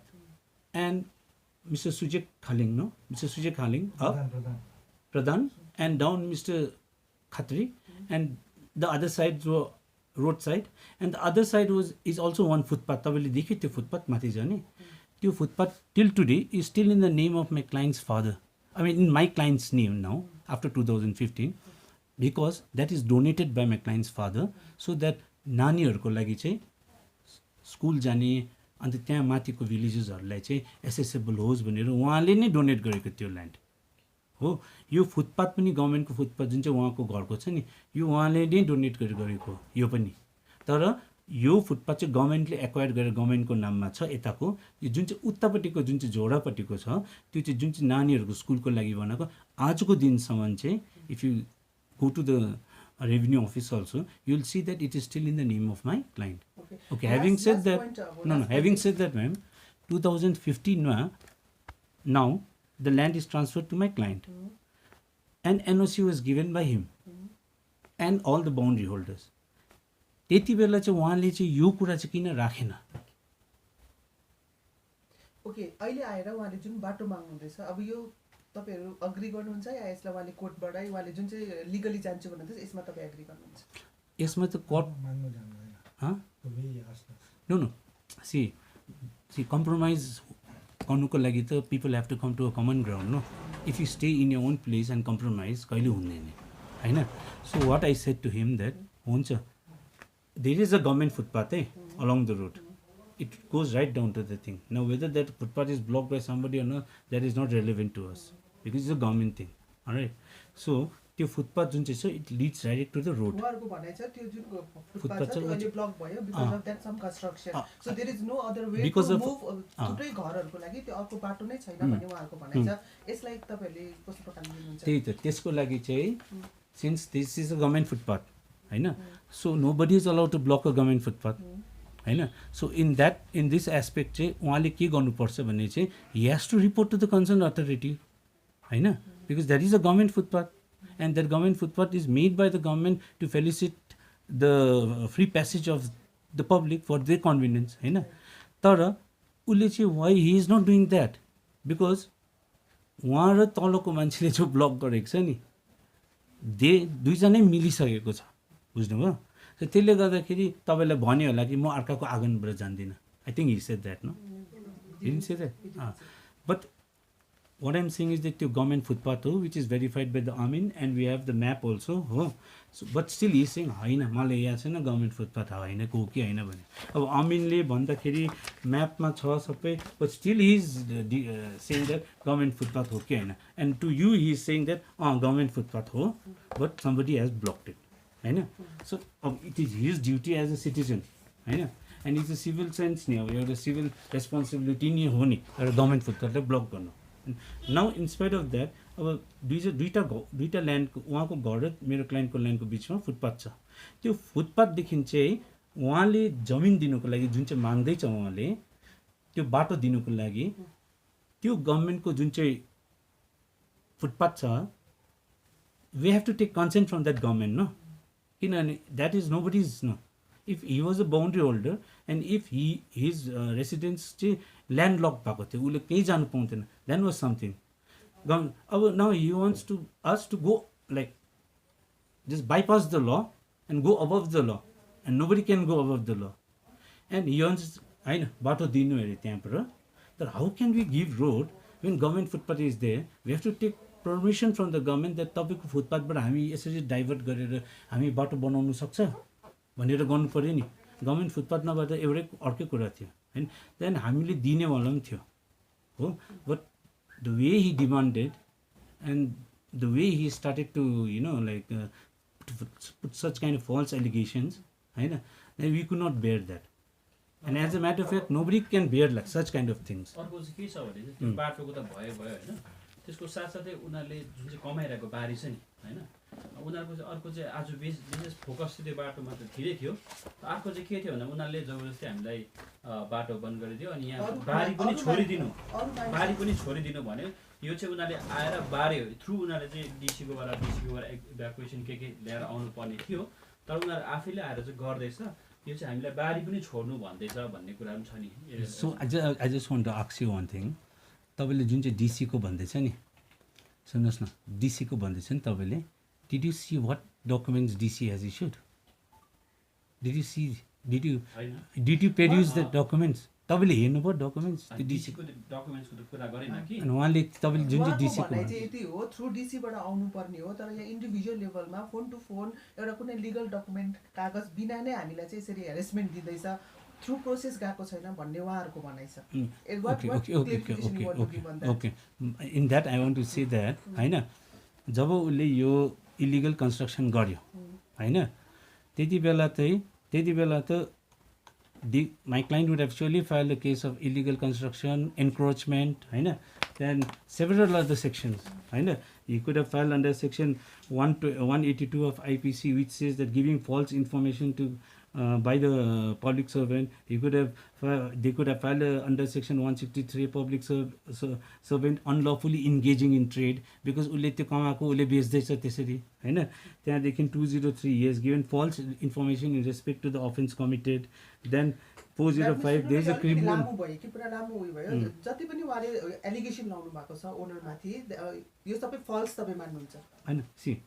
and Mr. Sujek Khaling, no? Mr. Sujek Khaling up, Pradhan, and down Mr. Khatri, and the other sides were roadside, and the other side is also one footpath. Tabali dekhi त्यो footpath माथि जाने त्यो footpath till today is still in the name of my client's father. I mean in my client's name now after 2015 because that is donated by my client's father so that नानीहरूको लागि चाहिँ school जाने अन्त त्यहाँ माथिको भिलेजेसहरूलाई चाहिँ accessible होस् भनेर उहाँले नै डोनेट गरेको त्यो ल्यान्ड हो यो फुटपाथ पनि गभर्मेन्टको फुटपाथ जुन चाहिँ उहाँको घरको छ नि यो उहाँले नै डोनेट गरेको यो पनि तर यो फुटपाथ चाहिँ गभर्मेन्टले एक्वायर गरेर गभर्मेन्टको नाममा छ यताको यो जुन चाहिँ उतापट्टिको जुन चाहिँ झोडापट्टिको छ त्यो चाहिँ जुन चाहिँ नानीहरूको स्कुलको लागि बनाएको आजको दिनसम्म चाहिँ if you go to the revenue office also you will see that it is still in the name of my client okay having said that having said that ma'am 2015 now the land is transferred to my client and NOC was given by him and all the boundary holders त्यति बेला चाहिँ उहाँले चाहिँ यो कुरा चाहिँ किन राखेन ओके अहिले आएर उहाँले जुन बाटो माग्नुहुँदैछ अब यो तपाईहरु अग्री गर्नुहुन्छ या यसलाई उहाँले कोर्टबाटै उहाँले जुन चाहिँ लिगली जान्छु भन्नुहुन्छ यसमा तपाईँ एग्री गर्नुहुन्छ यसमा त कोर्ट माग्नु जान्दैन नो नो सी कम्प्रोमाइज गर्नुको लागि त people have to come to a common ground no if you stay in your own place and compromise कहिले हुँदैन होइन so what I said to him that हुन्छ there is a government footpath है along the road it goes right down to the thing. Now whether that footpath is blocked by somebody or not, that is not relevant to us because it's a government thing. All right. So त्यो footpath जुन चाहिँ छ it leads direct to the road उहाँहरुको भनाइ छ त्यो जुन footpath छ अहिले ब्लक भयो because of that some construction so there is no other way to move थुप्रै घरहरुको लागि त्यो अर्को बाटो नै छैन भन्ने उहाँहरुको भनाइ छ यसलाई तपाईहरुले कस्तो प्रकारले लिनुहुन्छ त्यही त त्यसको लागि चाहिँ since this is a government footpath हैन so nobody is allowed to block a government footpath होइन. सो इन दिस एस्पेक्ट चाहिँ उहाँले के गर्नुपर्छ भने चाहिँ he has to report to the concern authority होइन, because that is a government footpath and that government footpath is made by the government to facilitate the free passage of the public for their convenience होइन. तर उसले चाहिँ why he is not doing that, because उहाँ र तलको मान्छेले जो block गरेको छ नि दुईजनै मिलिसकेको छ, बुझ्नुभयो. So त्यसले गर्दाखेरि तपाईँलाई भन्यो होला कि म अर्काको आँगनबाट जान्दिनँ. I think he said that no, he didn't say that. But what I'm saying is that त्यो गभर्मेन्ट फुटपाथ हो which is verified by the अमिन and we have the map also हो. बट स्टिल हि सेङ होइन मलाई याद छैन government footpath होइन को कि होइन भने. अब अमिनले भन्दाखेरि म्यापमा छ सबै, but still he is saying that government footpath हो कि होइन. And to you he is saying that government footpath हो but somebody has blocked it होइन. सो अब it is his duty as a citizen होइन, and it's a civil sense नि, अब एउटा सिभिल रेस्पोन्सिबिलिटी नि हो नि एउटा गभर्मेन्ट फुटपाथलाई ब्लक गर्नु. नाउ इन्स्पाइट अफ द्याट अब दुईवटा ल्यान्डको उहाँको घर र मेरो क्लाइन्टको ल्यान्डको बिचमा फुटपाथ छ. त्यो फुटपाथदेखि चाहिँ उहाँले जमिन दिनुको लागि जुन चाहिँ माग्दैछ उहाँले त्यो बाटो दिनुको लागि त्यो गभर्मेन्टको जुन चाहिँ फुटपाथ छ we have to take consent from that government न, किनभने that is nobody is no. If he was a boundary holder and if his residence चाहिँ ल्यान्ड लक भएको थियो उसले कहीँ जानु पाउँथेन, देन वाज समथिङ. अब now he wants to us to go like just bypass the law and go above the law and nobody can go above the law and he wants होइन बाटो दिनु अरे त्यहाँबाट. तर how can we give road when government footpath is there? We have to take permission from the government that तपाईँको फुटपाथबाट हामी यसरी डाइभर्ट गरेर हामी बाटो बनाउनु सक्छ भनेर गर्नु पऱ्यो नि. गभर्मेन्ट फुटपाथ नभएर एउटै अर्कै कुरा थियो होइन. त्यहाँदेखि हामीले दिनेवाला पनि थियो हो. But the way he demanded and the way he started to you know like put such kind of false allegations होइन, we could not bear that. And as a matter of fact nobody can bear like such kind of things. अर्को चाहिँ के छ भने चाहिँ त्यो बाटोको त भयो होइन, त्यसको साथसाथै उनीहरूले जुन चाहिँ कमाइरहेको बारी छ नि होइन, उनीहरूको चाहिँ अर्को चाहिँ आज विशेष फोकस चाहिँ त्यो बाटोमा त धेरै थियो. अर्को चाहिँ के थियो भने उनीहरूले जबरजस्ती हामीलाई बाटो बन्द गरिदियो अनि यहाँ बारी पनि छोडिदिनु भन्यो. यो चाहिँ उनीहरूले आएर बारे थ्रु उनीहरूले चाहिँ डिसीकोबाट इभ्याकुएसन के ल्याएर आउनु पर्ने थियो, तर उनीहरू आफैले आएर चाहिँ गर्दैछ. यो चाहिँ हामीलाई बारी पनि छोड्नु भन्दैछ भन्ने कुरा पनि छ नि. So I just want to ask you one thing. तपाईँले जुन चाहिँ डिसीको भन्दैछ नि, सुन्नुहोस् न, डिसीको भन्दैछ नि तपाईँले, did you see what documents DC has issued? Did you produce the documents? तपाईँले हेर्नुभयो डकुमेन्ट्स त्यो डिसीको डकुमेन्ट्सको त कुरा गरेन कि. अनि उहाँले तपाईँले जुन चाहिँ डिसीको चाहिँ यति हो थ्रु डिसीबाट आउनुपर्ने हो. तर यहाँ इन्डिभिजुअल लेभलमा फोन टु फोन एउटा कुनै लिगल डकुमेन्ट कागज बिना नै हामीलाई चाहिँ यसरी हेरेसमेन्ट दिँदैछ, थ्रु प्रोसेस गएको छैन भन्ने उहाँहरूको भनाइ छ. Okay in that I want to say that होइन, जब उसले यो इलिगल कन्स्ट्रक्सन गर्यो होइन त्यति बेला त my client would actually file a case of illegal construction, encroachment, then several other sections. He could have filed under section 182 of IPC, which says that giving false information to by the public servant. They could have filed under section 163 public servant unlawfully engaging in trade, because उसले त्यो कमाएको उसले बेच्दैछ त्यसरी हैन. त्यहाँदेखि 203 he has given false information in respect to the offence committed. Then 405 there is a criminal लामो भयो कि पुरा लामो उयो भयो. जति पनि उहाँले एलिगेसन लाउनु भएको छ ओनर माथि, यो सबै फल्स तपाई मान्नुहुन्छ हैन. See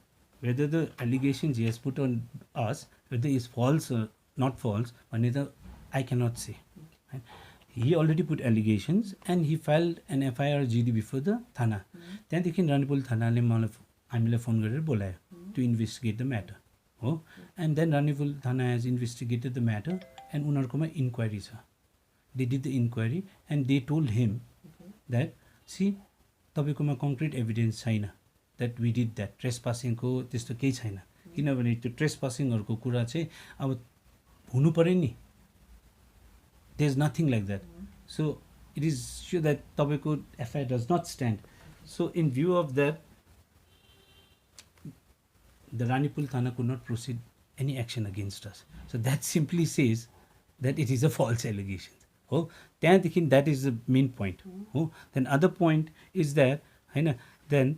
whether the allegations he has put on us, whether is false or not false, Anita, I cannot say. He already put allegations and he filed an FIR GD before the Thana. Then they can Ranipul Thana हामीले phone गरेर बोलायो to investigate the matter. Oh, and then Ranipul Thana has investigated the matter and उनीहरुकोमा inquiry छ. They did the inquiry and they told him that see तपाईकोमा concrete evidence छैन that we did that. Trespassing को त्यस्तो केही छैन, किनभने त्यो ट्रेसपासिङहरुको कुरा चाहिँ अब हुनु पर्यो नि. There is nothing like that. So it is sure that Tobacco FIR does not stand. So in view of that, the Ranipul Thana could not proceed any action against us. So that simply says that it is a false allegation. हो त्यहाँदेखि that is the main point हो. Then other point is that होइन. Then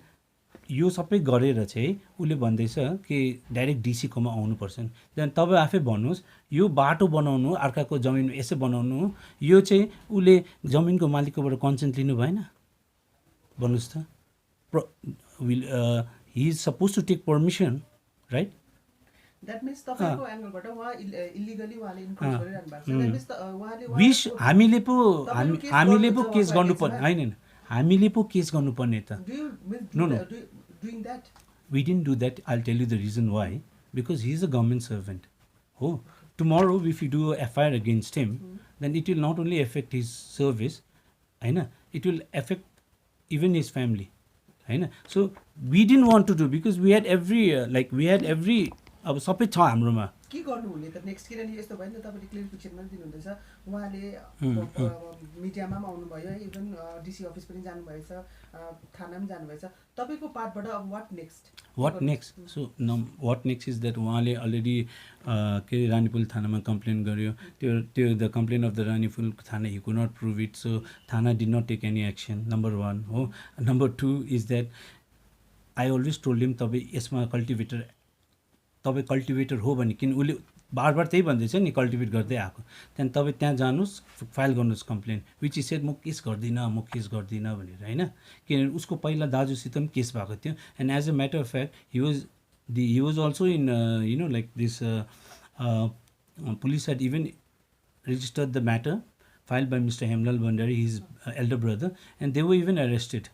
यो सबै गरेर चाहिँ उसले भन्दैछ कि डाइरेक्ट डिसीकोमा आउनुपर्छ. देन तपाईँ आफै भन्नुहोस् यो बाटो बनाउनु अर्काको जमिन यसै बनाउनु यो चाहिँ उसले जमिनको मालिककोबाट कन्सेन्ट लिनु भएन भन्नुहोस् त. He is suppose to take permission right. That means तपाईँको एङ्गलबाट उहाँ इलिगली उहाँले इन्क्रोच गरिरहनु भएको छ. द्याट मिन्स उहाँले विश हामीले पो केस गर्नुपर्ने होइन. हामीले पो केस गर्नुपर्ने त. No. Doing that We didn't do that. I'll tell you the reason why. Because he is a government servant. Oh, tomorrow if you do a FIR against him, then it will not only affect his service, it will affect even his family. So we didn't want to do because we had every अब सबै छ हाम्रोमा. के गर्नुहुने त next? किनभने यस्तो भयो नि त, तपाईँले क्लियरिफिकेसन पनि दिनुहुँदैछ. उहाँले मिडियामा पनि आउनुभयो, इभन डिसी अफिस पनि जानुभएछ, थाना पनि जानुभएछ. तपाईँको पार्टबाट अब what next? So what next is that उहाँले अलरेडी के अरे रानीपुल थानामा कम्प्लेन गर्यो. त्यो the complain of the Ranipul थाना he could not prove it. So थाना did not take any action. Number 1 हो. Number 2 is that I always told him तपाईँ यसमा तपाईँ कल्टिभेटर हो भने, किन उसले बार त्यही भन्दैछ नि कल्टिभेट गर्दै आएको. त्यहाँदेखि तपाईँ त्यहाँ जानुहोस्, फाइल गर्नुहोस् कम्प्लेन. विच इज सेड म केस गर्दिनँ भनेर होइन. किनभने उसको पहिला दाजुसित पनि केस भएको थियो. And as a matter of fact he was also in like this police had even registered the matter filed by Mr. Hemlal Bhandari, his elder brother, and they were even arrested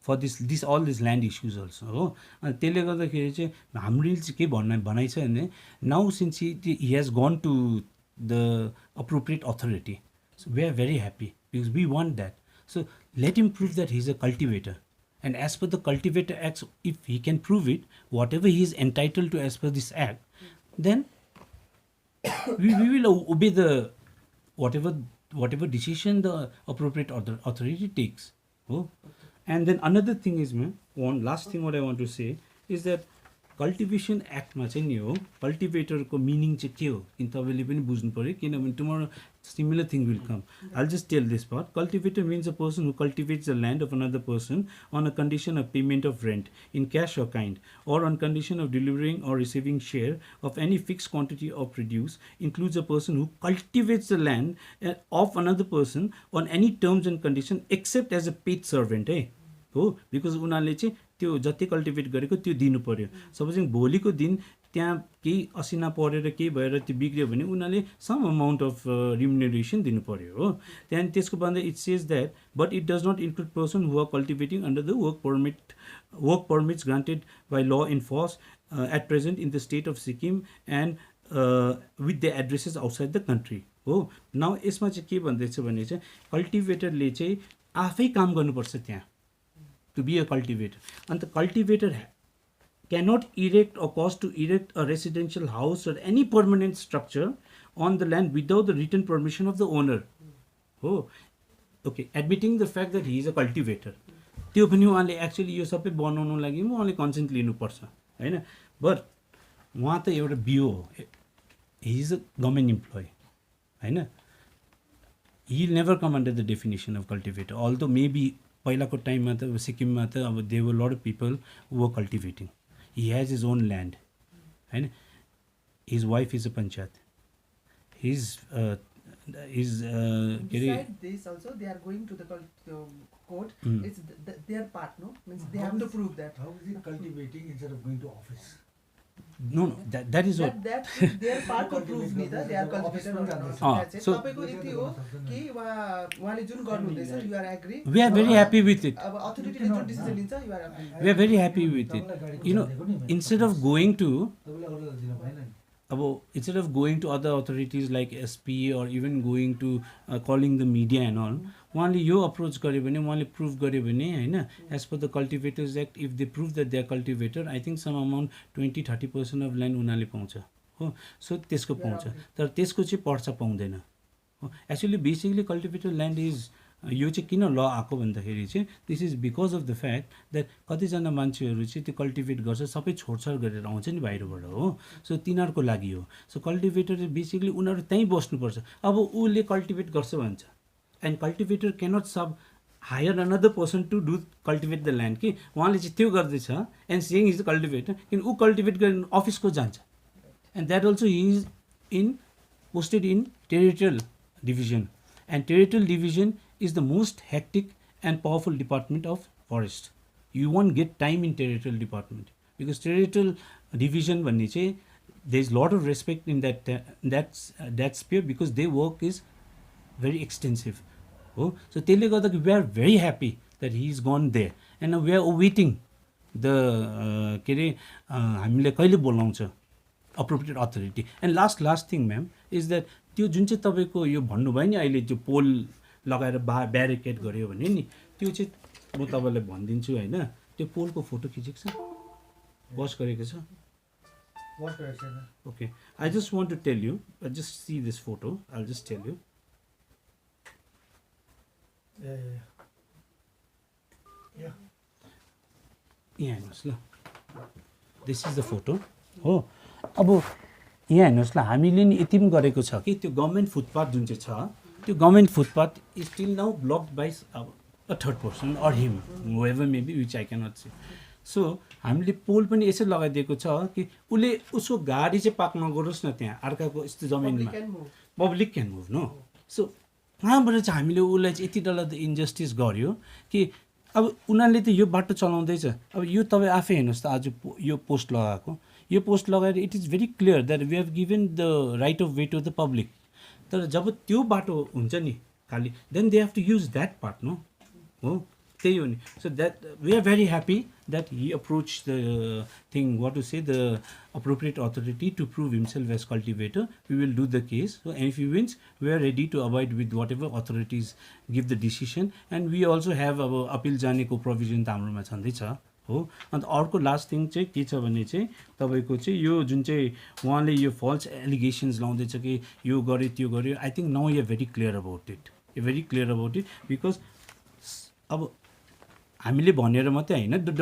for all these land issues also. हो. अनि त्यसले गर्दाखेरि चाहिँ हामीले चाहिँ के भनाइ छ भने, now since he has gone to the appropriate authority, so we are very happy because we want that. So let him prove that he is a cultivator, and as per the Cultivator Act, if he can prove it, whatever he is entitled to as per this act, then we will obey the whatever decision the appropriate authority takes. Oh. And then another thing is, one last thing what I want to say is that cultivation एक्टमा चाहिँ नि हो कल्टिभेटरको meaning चाहिँ के हो किन तपाईँले पनि बुझ्नु पऱ्यो. किनभने tomorrow similar thing will come. I'll just tell this part. Cultivator means a person who cultivates the land of another person on a condition of payment of rent in cash or kind, or on condition of delivering or receiving share of any fixed quantity of produce. Includes a person who cultivates the land of another person on any terms and condition except as a paid servant. हो, because उनीहरूले चाहिँ त्यो जति cultivate गरेको त्यो दिनु पऱ्यो. सपोजिङ भोलिको दिन त्यहाँ केही असिना परेर केही भएर त्यो बिग्रियो भने उनीहरूले सम अमाउन्ट अफ रिम्युनरेसन दिनु पऱ्यो. हो, त्यहाँदेखि त्यसको बादमा it says that but it does not include person who are cultivating under the work permits granted by law in force at present in the state of Sikkim and with the addresses outside the country. हो, now यसमा चाहिँ के भन्दैछ भने चाहिँ कल्टिभेटरले चाहिँ आफै काम गर्नुपर्छ त्यहाँ to be a cultivator. And the cultivator cannot erect or cause to erect a residential house or any permanent structure on the land without the written permission of the owner. Oh, okay. Admitting the fact that he is a cultivator. त्यो पनि उहाँले actually यो सबै बनाउनु लागि उहाँले consent लिनुपर्छ होइन. बट उहाँ त एउटा बिओ हो, he is a government employee होइन. He will never come under the definition of cultivator. Although maybe पहिलाको टाइममा त सिक्किममा त अब they were lot of people who were cultivating. He has his own land होइन. His wife is a panchayat. His के अरे this also they are going to the court. It's their part, no, means they have to prove that. How is it cultivating instead of going to office? No, that is what that their part to prove ni da they are cultivator or not. That's it. तपाईको यति हो कि उहाँले जुन गर्नुहुँदैछ you are agree. We are very happy with it. अब अथोरिटीले जुन decision लिन्छ you are agree. We are very happy with it. You know, instead of going to other authorities like SP or even going to calling the media and all, उहाँले यो approach गर्यो भने उहाँले prove गर्यो भने होइन, as per the cultivators act if they prove that they are cultivator, I think some amount 20-30% of land उनीहरूले पाउँछ. हो, सो त्यसको पाउँछ, तर त्यसको चाहिँ पर्चा पाउँदैन. हो, एक्चुअली बेसिकली कल्टिभेटर ल्यान्ड इज यो चाहिँ किन ल आएको भन्दाखेरि चाहिँ this is because of the fact that कतिजना मान्छेहरू चाहिँ त्यो कल्टिभेट गर्छ सबै छोडछाड गरेर आउँछ नि बाहिरबाट हो सो तिनीहरूको लागि हो सो कल्टिभेटर बेसिकली उनीहरू त्यहीँ बस्नुपर्छ अब उसले कल्टिभेट गर्छ भन्छ and cultivator cannot sub hire another person to do cultivate the land कि उहाँले चाहिँ त्यो गर्दैछ and saying is the cultivator किन ऊ कल्टिभेट गरेर अफिसको जान्छ and that also he is in posted in territorial division and territorial division is the most hectic and powerful department of forest. You won't get time in territorial department because territorial division भन्ने चाहिँ there is lot of respect in that sphere because their work is very extensive. Oh, so त्यसले गर्दा we are very happy that he is gone there and we are awaiting the के अरे हामीले कहिले बोलाउँछ appropriate authority. And last thing ma'am is that त्यो जुन चाहिँ तपाईँको यो भन्नुभयो नि अहिले त्यो पोल लगाएर ब्यारिकेड गर्यो भने नि त्यो चाहिँ म तपाईँलाई भनिदिन्छु होइन त्यो पोलको फोटो खिचेको छ वाच गरेको छ okay I just want to tell you just see this photo I just tell you यहाँ हेर्नुहोस् ल दिस इज द फोटो हो अब यहाँ हेर्नुहोस् ल हामीले नि यति पनि गरेको छ कि त्यो गभर्मेन्ट फुटपाथ जुन चाहिँ छ त्यो government footpath is still now blocked by a third person or him whatever maybe which I cannot say so हामीले पोल पनि यसै लगाइदिएको छ कि उसले उसको गाडी चाहिँ पार्क नगरोस् न त्यहाँ अर्काको यस्तो जमिनमा public can move no so कहाँबाट चाहिँ हामीले उसलाई चाहिँ यति डरलाग्दो इन्जस्टिस गर्यो कि अब उनीहरूले त यो बाटो चलाउँदैछ अब यो तपाईँ आफै हेर्नुहोस् त आज यो पोस्ट लगाएको यो पोस्ट लगाएर it is very clear that we have given the right of way to the public तर जब त्यो बाटो हुन्छ नि खालि then they have to use that part no हो त्यही हो नि so that we are very happy that he approach the thing what to say the appropriate authority to prove himself as cultivator we will do the case so and if you wins we are ready to avoid with whatever authorities give the decision and we also have अब appeal जानेको provision त हाम्रोमा छँदैछ हो अन्त अर्को last thing चाहिँ के छ भने चाहिँ तपाईँको चाहिँ यो जुन चाहिँ उहाँले यो फल्स एलिगेसन्स लाउँदैछ कि यो गर्यो त्यो गर्यो I think now you very clear about it because अब हामीले भनेर मात्रै होइन द